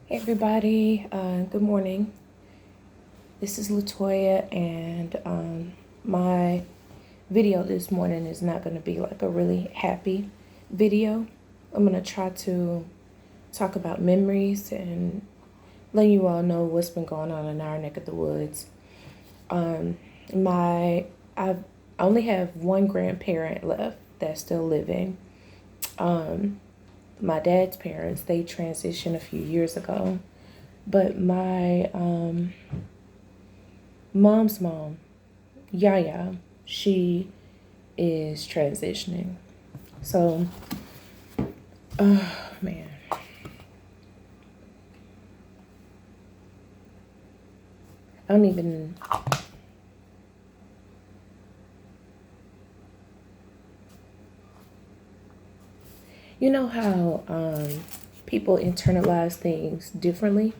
Hey everybody, good morning. This is Latoya, and my video this morning is not going to be like a really happy video. I'm going to try to talk about memories and let you all know what's been going on in our neck of the woods. Um, my I only have one grandparent left that's still living. My dad's parents, they transitioned a few years ago. But my mom's mom, Yaya, she is transitioning. So, oh man. I don't even. You know how people internalize things differently?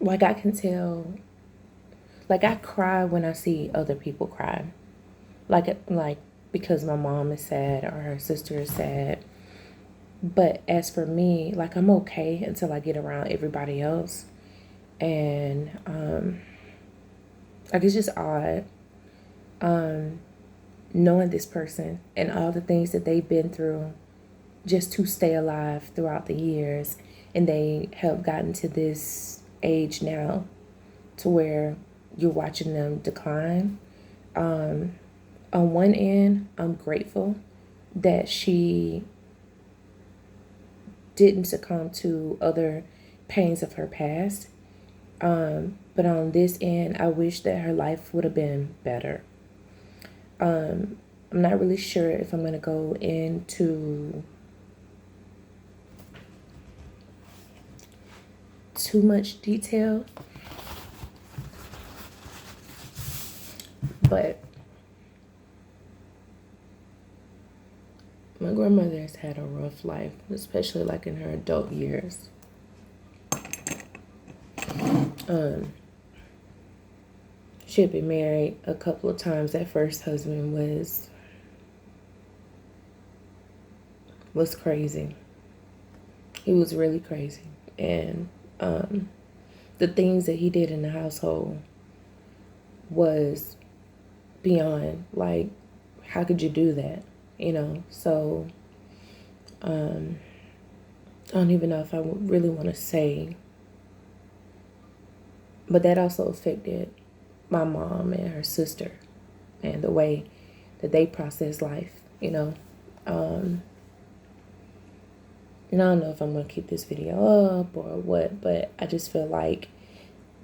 Like I can tell, like I cry when I see other people cry. Like because my mom is sad or her sister is sad. But as for me, like I'm okay until I get around everybody else. And like it's just odd knowing this person and all the things that they've been through just to stay alive throughout the years, and they have gotten to this age now to where you're watching them decline. On one end, I'm grateful that she didn't succumb to other pains of her past. But on this end, I wish that her life would have been better. I'm not really sure if I'm going to go into too much detail, but my grandmother has had a rough life, especially like in her adult years. She had been married a couple of times. That first husband was crazy. He was really crazy. And the things that he did in the household was beyond, like, how could you do that? So I don't even know if I would really want to say, but that also affected my mom and her sister and the way that they process life. And I don't know if I'm going to keep this video up or what, but I just feel like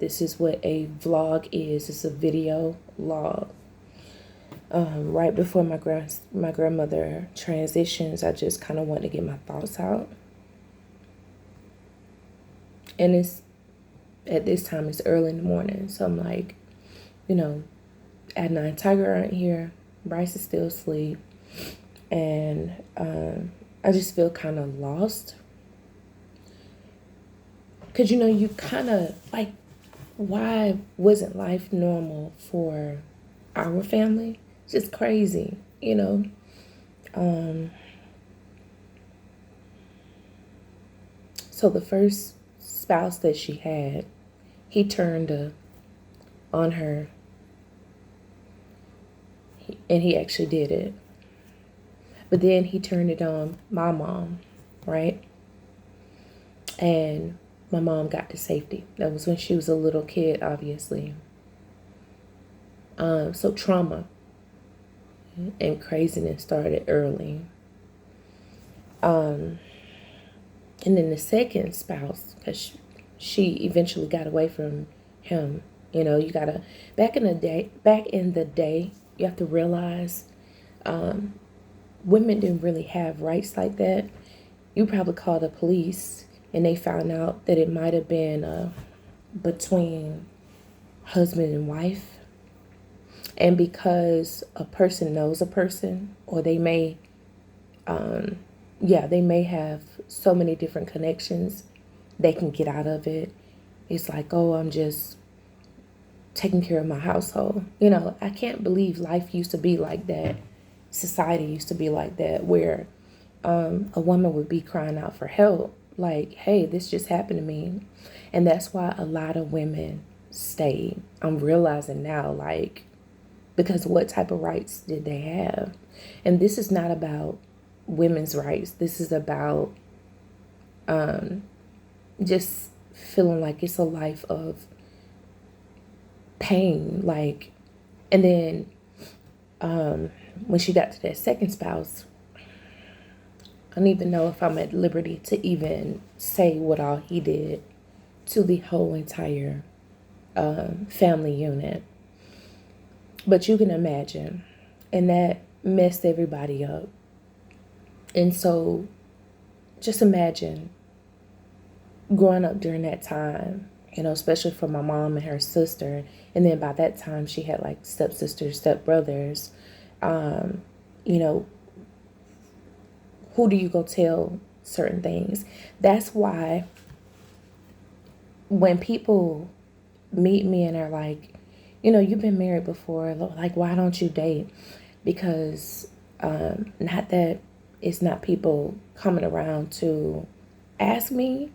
this is what a vlog is. It's a video log. Right before my grandmother transitions, I just kind of want to get my thoughts out. And at this time, it's early in the morning. So I'm like, at night, Tiger aren't here. Bryce is still asleep. And I just feel kind of lost. Because, you kind of like, why wasn't life normal for our family? It's just crazy. So the first spouse that she had, he turned on her. And he actually did it. But then he turned it on my mom, right? And my mom got to safety. That was when she was a little kid, obviously. So trauma and craziness started early. And then the second spouse, because she eventually got away from him. You gotta, back in the day, you have to realize women didn't really have rights like that. You probably called the police and they found out that it might have been between husband and wife. And because a person knows a person, or they may have so many different connections, they can get out of it. It's like, oh, I'm just taking care of my household. I can't believe life used to be like that. Society used to be like that, where a woman would be crying out for help. Like, hey, this just happened to me. And that's why a lot of women stay. I'm realizing now, like, because what type of rights did they have? And this is not about women's rights. This is about just feeling like it's a life of pain. Like, and then when she got to that second spouse, I don't even know if I'm at liberty to even say what all he did to the whole entire family unit. But you can imagine, and that messed everybody up. And so just imagine growing up during that time, you know, especially for my mom and her sister. And then by that time, she had like stepsisters, stepbrothers. You know, who do you go tell certain things? That's why when people meet me and are like, you know, you've been married before, like, why don't you date? Because not that it's not people coming around to ask me,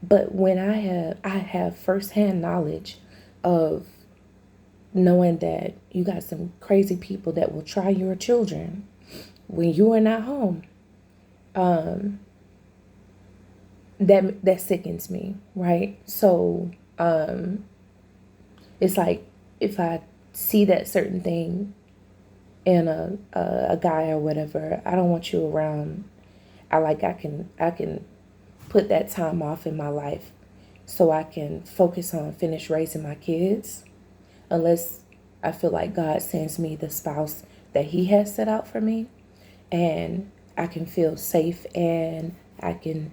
but when I have firsthand knowledge of knowing that you got some crazy people that will try your children when you are not home, that sickens me, right? So it's like if I see that certain thing in a guy or whatever, I don't want you around. I can put that time off in my life so I can focus on finish raising my kids, unless I feel like God sends me the spouse that he has set out for me, and I can feel safe, and I can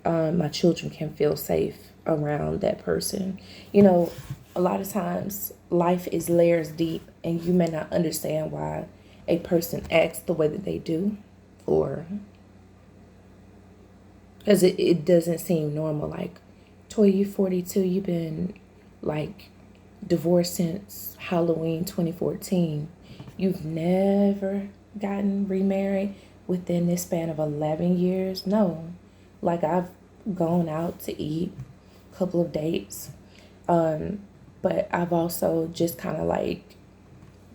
my children can feel safe around that person. You know, a lot of times life is layers deep, and you may not understand why a person acts the way that they do, or because it doesn't seem normal. Like, Toy, you 42, you've been like divorced since Halloween 2014. You've never gotten remarried within this span of 11 years? No. Like, I've gone out to eat a couple of dates, but I've also just kind of like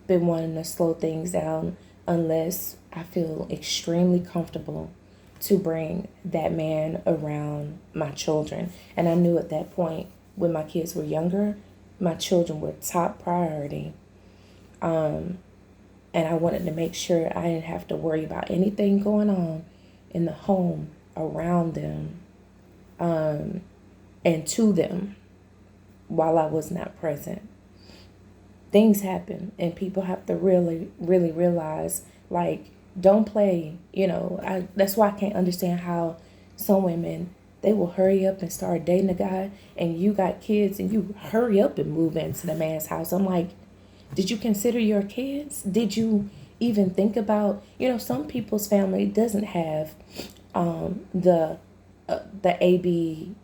been wanting to slow things down unless I feel extremely comfortable to bring that man around my children. And I knew at that point, when my kids were younger, my children were top priority. And I wanted to make sure I didn't have to worry about anything going on in the home around them, and to them while I was not present. Things happen, and people have to really, really realize, like, don't play. You know, that's why I can't understand how some women, they will hurry up and start dating a guy, and you got kids, and you hurry up and move into the man's house. I'm like, did you consider your kids? Did you even think about, you know, some people's family doesn't have the ABUSE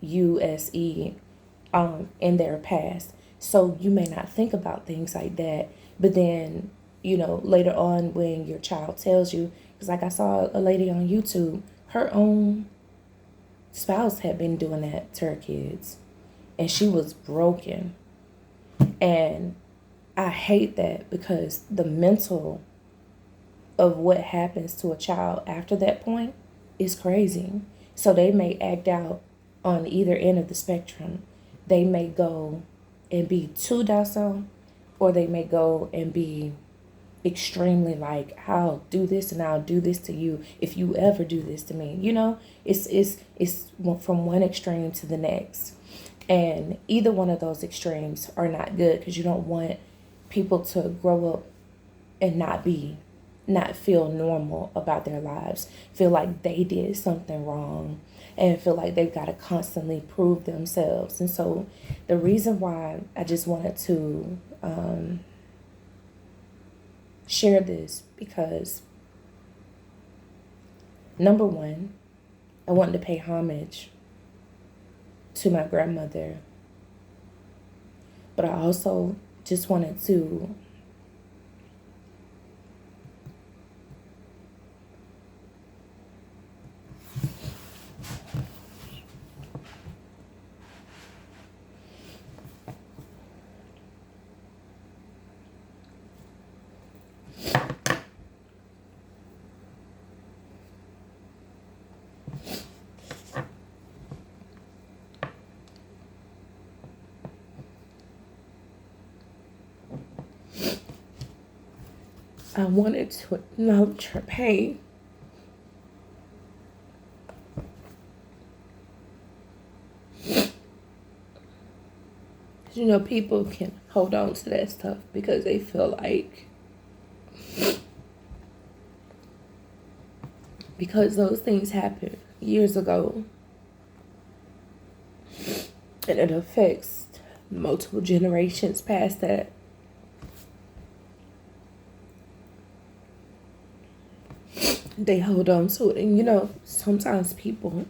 in their past. So you may not think about things like that. But then, you know, later on when your child tells you, because like I saw a lady on YouTube, her own spouse had been doing that to her kids, and she was broken. And I hate that, because the mental of what happens to a child after that point is crazy. So they may act out on either end of the spectrum. They may go and be too docile, or they may go and be extremely like, I'll do this and I'll do this to you if you ever do this to me. You know, it's from one extreme to the next. And either one of those extremes are not good, because you don't want people to grow up and not feel normal about their lives, feel like they did something wrong, and feel like they've got to constantly prove themselves. And so the reason why I just wanted to share this, because number one, I wanted to pay homage to my grandmother, but I also just wanted to I wanted to acknowledge her pain. You know, people can hold on to that stuff because they feel like, because those things happened years ago and it affects multiple generations past that. They hold on to it. And you know, sometimes people,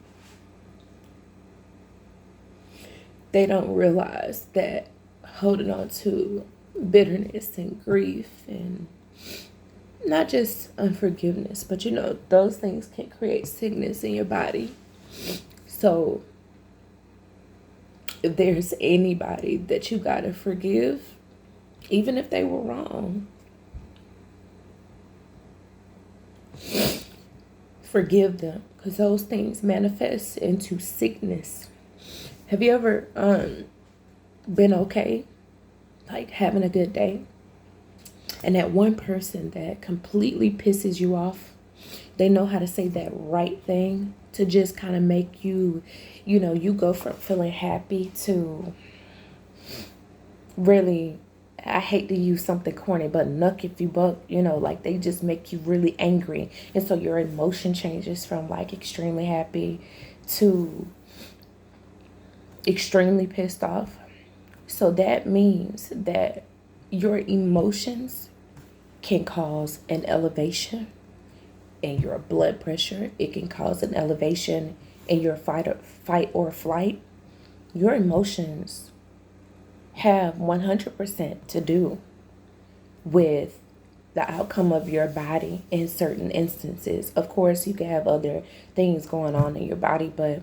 they don't realize that holding on to bitterness and grief and not just unforgiveness, but you know, those things can create sickness in your body. So if there's anybody that you gotta forgive, even if they were wrong, forgive them, because those things manifest into sickness. Have you ever been okay, like having a good day, and that one person that completely pisses you off, they know how to say that right thing to just kind of make you, you know, you go from feeling happy to really, I hate to use something corny, but nuck if you buck, you know, like they just make you really angry. And so your emotion changes from like extremely happy to extremely pissed off. So that means that your emotions can cause an elevation in your blood pressure. It can cause an elevation in your fight or flight. Your emotions have 100% to do with the outcome of your body in certain instances. Of course, you can have other things going on in your body, but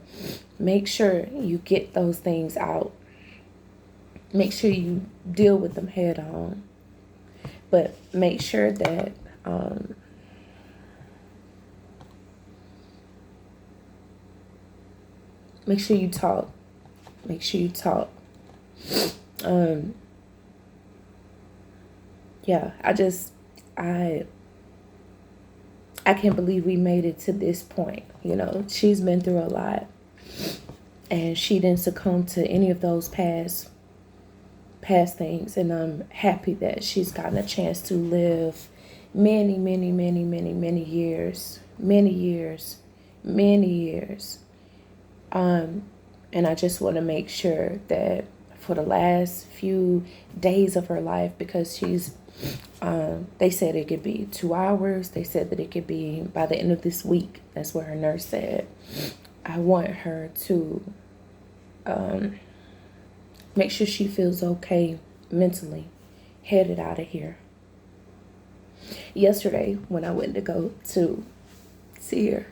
make sure you get those things out. Make sure you deal with them head on. But make sure that make sure you talk. Make sure you talk. Yeah, I can't believe we made it to this point. You know, she's been through a lot, and she didn't succumb to any of those past things. And I'm happy that she's gotten a chance to live many years. And I just want to make sure that for the last few days of her life, because she's they said it could be 2 hours. They said that it could be by the end of this week. That's what her nurse said. I want her to make sure she feels okay mentally, headed out of here. Yesterday, when I went to go to see her,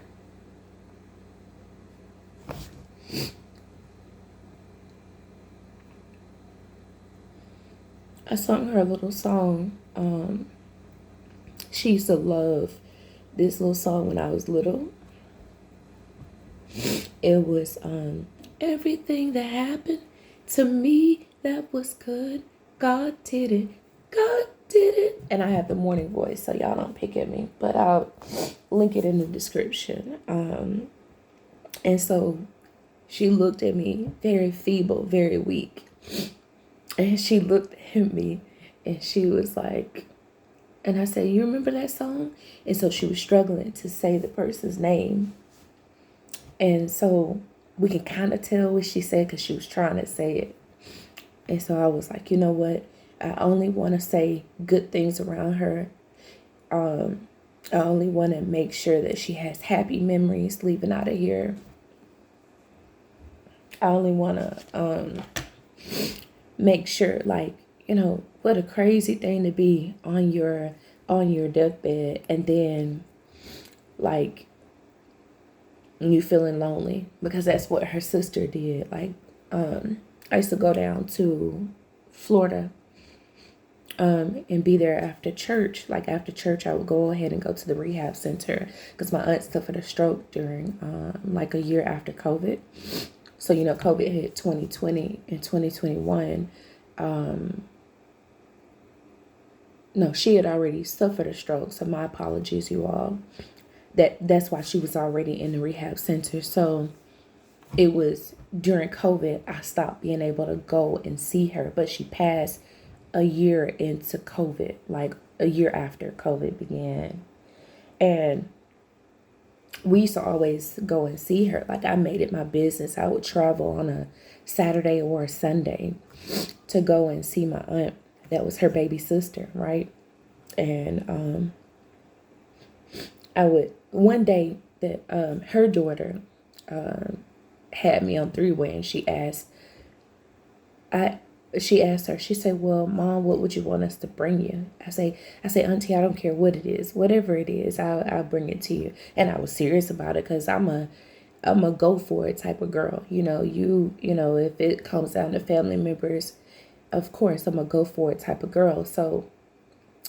I sung her a little song. She used to love this little song when I was little. It was everything that happened to me that was good, God did it. God did it. And I have the morning voice, so y'all don't pick at me, but I'll link it in the description. And so she looked at me very feeble, very weak. And she looked at me and she was like, and I said, you remember that song? And so she was struggling to say the person's name. And so we can kind of tell what she said because she was trying to say it. And so I was like, you know what? I only want to say good things around her. I only want to make sure that she has happy memories leaving out of here. I only want to make sure, like, you know, what a crazy thing to be on your deathbed and then like you feeling lonely, because that's what her sister did. Like I used to go down to Florida and be there after church. Like after church, I would go ahead and go to the rehab center because my aunt suffered a stroke during like a year after COVID. So, you know, COVID hit 2020 and 2021. No, she had already suffered a stroke. So my apologies, you all. That's why she was already in the rehab center. So it was during COVID, I stopped being able to go and see her, but she passed a year into COVID, like a year after COVID began. And we used to always go and see her. Like I made it my business. I would travel on a Saturday or a Sunday to go and see my aunt. That was her baby sister, right? And I would, one day that her daughter had me on three-way, and she asked her, she said, well, Mom, what would you want us to bring you? I say, Auntie, I don't care what it is. Whatever it is, I'll bring it to you. And I was serious about it because I'm a go for it type of girl. You know, if it comes down to family members, of course, I'm a go for it type of girl. So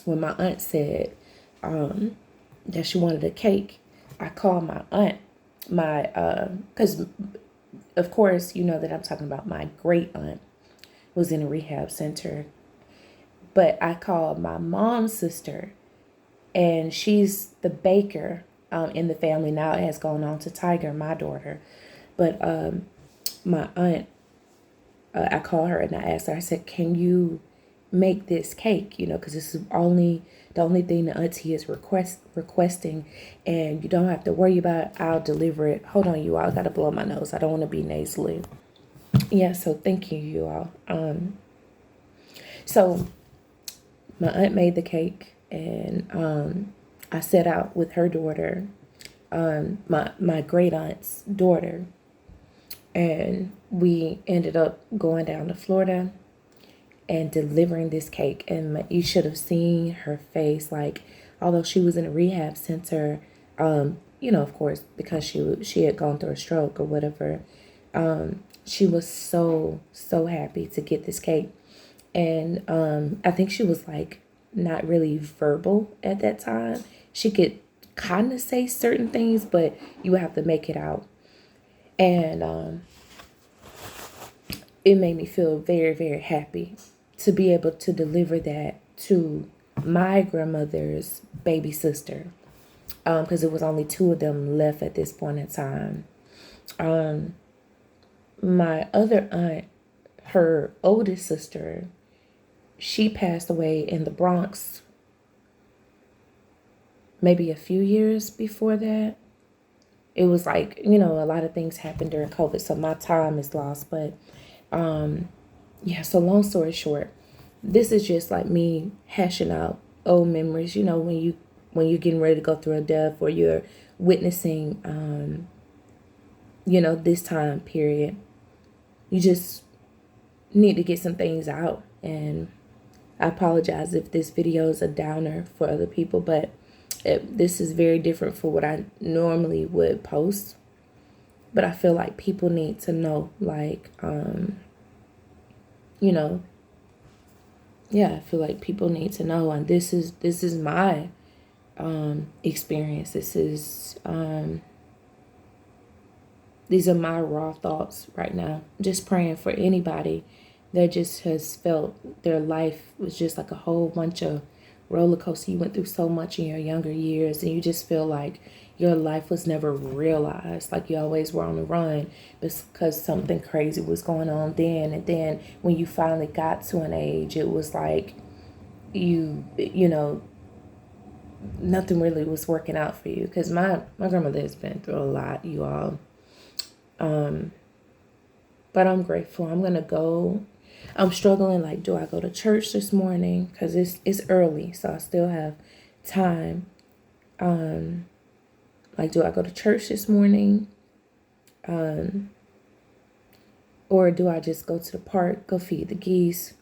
when my aunt said that she wanted a cake, I called my aunt, because of course, you know that I'm talking about my great aunt was in a rehab center. But I called my mom's sister, and she's the baker in the family. Now it has gone on to Tiger, my daughter. But my aunt, I called her and I asked her, I said, can you make this cake? You know, because this is the only thing the auntie is requesting, and you don't have to worry about it. I'll deliver it. Hold on, you all. I got to blow my nose. I don't want to be nasally. Yeah, so thank you all. So my aunt made the cake, and I set out with her daughter, my great aunt's daughter, and we ended up going down to Florida and delivering this cake. And you should have seen her face. Like, although she was in a rehab center, you know, of course, because she had gone through a stroke or whatever, she was so happy to get this cake. And I think she was like not really verbal at that time. She could kind of say certain things, but you would have to make it out. And it made me feel very, very happy to be able to deliver that to my grandmother's baby sister, because it was only two of them left at this point in time. My other aunt, her oldest sister, she passed away in the Bronx maybe a few years before that. It was like, you know, a lot of things happened during COVID, so my time is lost. But yeah, so long story short, this is just like me hashing out old memories. You know, when you're getting ready to go through a death, or you're witnessing you know, this time period, you just need to get some things out. And I apologize if this video is a downer for other people, but this is very different for what I normally would post. But I feel like people need to know, like, you know, yeah, I feel like people need to know. And this is my experience. These are my raw thoughts right now. Just praying for anybody that just has felt their life was just like a whole bunch of roller coaster. You went through so much in your younger years, and you just feel like your life was never realized. Like you always were on the run because something crazy was going on then. And then when you finally got to an age, it was like you know, nothing really was working out for you. Because my grandmother has been through a lot, you all. But I'm grateful. I'm gonna go. I'm struggling, like, do I go to church this morning? Because it's early, so I still have time. Like, do I go to church this morning? Or do I just go to the park, go feed the geese,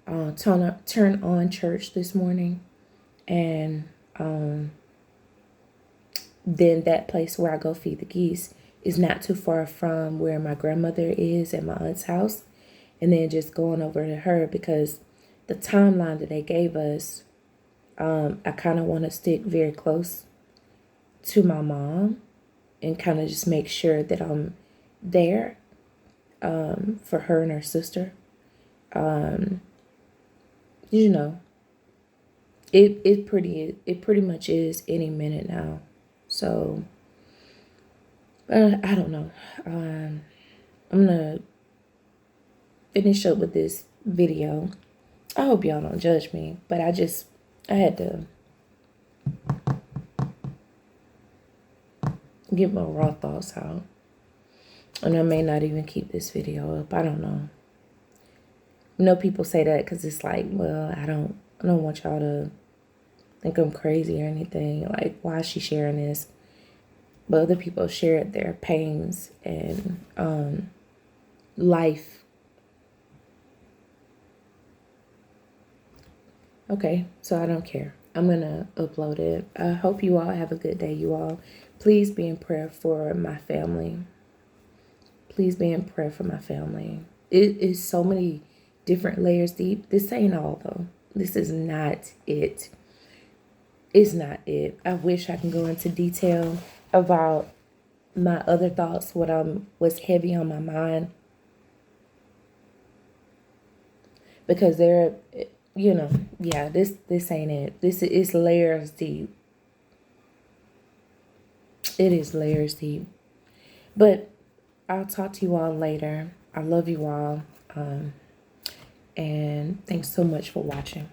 turn on church this morning? And then that place where I go feed the geese is not too far from where my grandmother is at my aunt's house. And then just going over to her, because the timeline that they gave us, I kind of want to stick very close to my mom and kind of just make sure that I'm there for her and her sister. You know, it pretty much is any minute now. So I don't know. I'm gonna finish up with this video. I hope y'all don't judge me, but I had to get my raw thoughts out. And I may not even keep this video up. I don't know. You know, people say that because it's like, well, I don't want y'all to think I'm crazy or anything. Like, why is she sharing this? But other people shared their pains and life. Okay, so I don't care. I'm going to upload it. I hope you all have a good day, you all. Please be in prayer for my family. Please be in prayer for my family. It is so many different layers deep. This ain't all, though. This is not it. It's not it. I wish I can go into detail about my other thoughts, what's heavy on my mind. Because they're, you know, yeah, this ain't it. This is layers deep. It is layers deep. But I'll talk to you all later. I love you all. And thanks so much for watching.